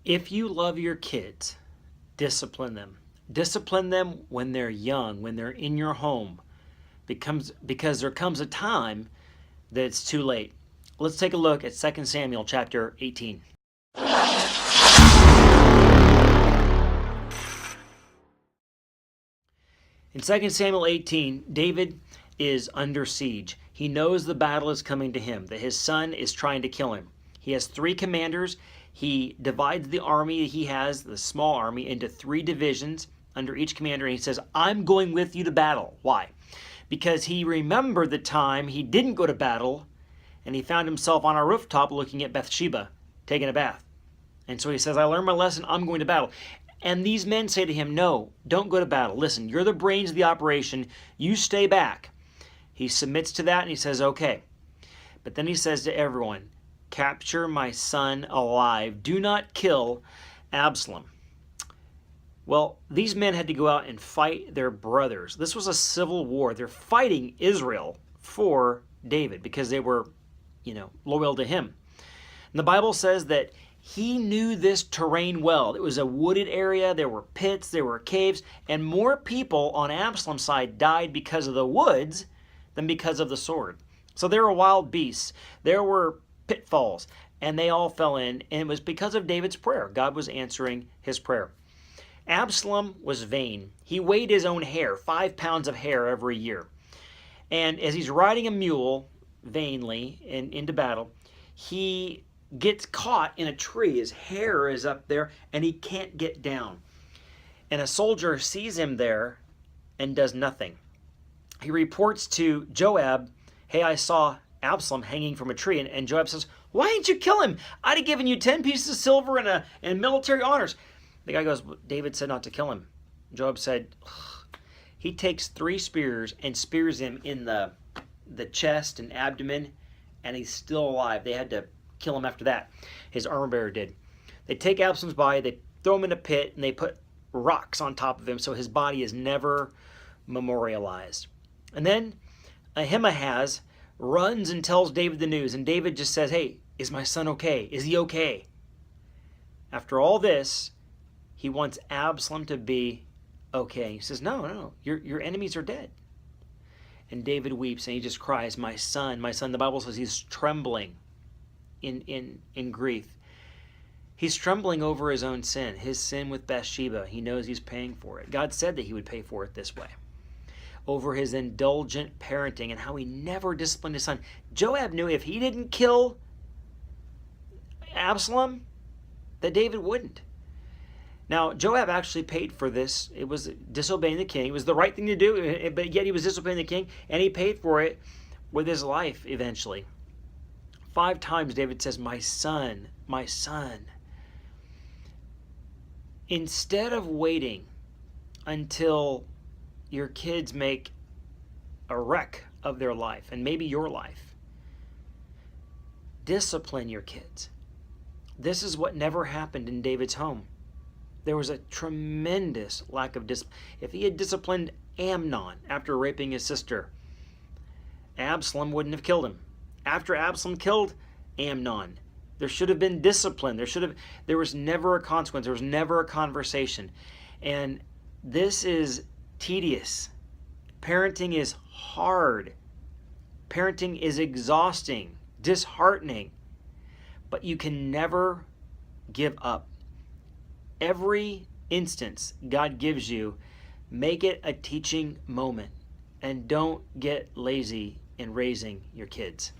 If you love your kids, discipline them. Discipline them when they're young, when they're in your home, because there comes a time that it's too late. Let's take a look at 2 Samuel chapter 18. In 2 Samuel 18, David is under siege. He knows the battle is coming to him, that his son is trying to kill him. He has 3 commanders. He divides the army he has, the small army, into 3 divisions under each commander, and he says, I'm going with you to battle. Why? Because he remembered the time he didn't go to battle, and he found himself on a rooftop looking at Bathsheba, taking a bath. And so he says, I learned my lesson, I'm going to battle. And these men say to him, no, don't go to battle. Listen, you're the brains of the operation. You stay back. He submits to that and he says, okay. But then he says to everyone, capture my son alive. Do not kill Absalom. Well, these men had to go out and fight their brothers. This was a civil war. They're fighting Israel for David because they were, loyal to him. And the Bible says that he knew this terrain well. It was a wooded area. There were pits. There were caves. And more people on Absalom's side died because of the woods than because of the sword. So there were wild beasts. There were pitfalls. And they all fell in. And it was because of David's prayer. God was answering his prayer. Absalom was vain. He weighed his own hair, 5 pounds of hair every year. And as he's riding a mule vainly into battle, he gets caught in a tree. His hair is up there and he can't get down. And a soldier sees him there and does nothing. He reports to Joab, hey, I saw Absalom hanging from a tree. And Joab says, why didn't you kill him? I'd have given you 10 pieces of silver and military honors. The guy goes, David said not to kill him. Joab said, ugh. He takes 3 spears and spears him in the chest and abdomen, and he's still alive. They had to kill him after that. His armor bearer did. They take Absalom's body, they throw him in a pit, and they put rocks on top of him so his body is never memorialized. And then Ahimaaz runs and tells David the news, and David just says, hey, is my son okay? Is he okay? After all this, he wants Absalom to be okay. He says, no, your enemies are dead. And David weeps and he just cries, my son, my son. The Bible says he's trembling in grief. He's trembling over his own sin with Bathsheba. He knows he's paying for it. God said that he would pay for it this way. Over his indulgent parenting and how he never disciplined his son. Joab knew if he didn't kill Absalom, that David wouldn't. Now, Joab actually paid for this. It was disobeying the king. It was the right thing to do, but yet he was disobeying the king, and he paid for it with his life eventually. 5 times David says, my son, my son. Instead of waiting until your kids make a wreck of their life, and maybe your life, discipline your kids. This is what never happened in David's home. There was a tremendous lack of discipline. If he had disciplined Amnon after raping his sister, Absalom wouldn't have killed him. After Absalom killed Amnon, there should have been discipline. There was never a consequence. There was never a conversation. And this is tedious. Parenting is hard. Parenting is exhausting, disheartening. But you can never give up. Every instance God gives you, make it a teaching moment. And don't get lazy in raising your kids.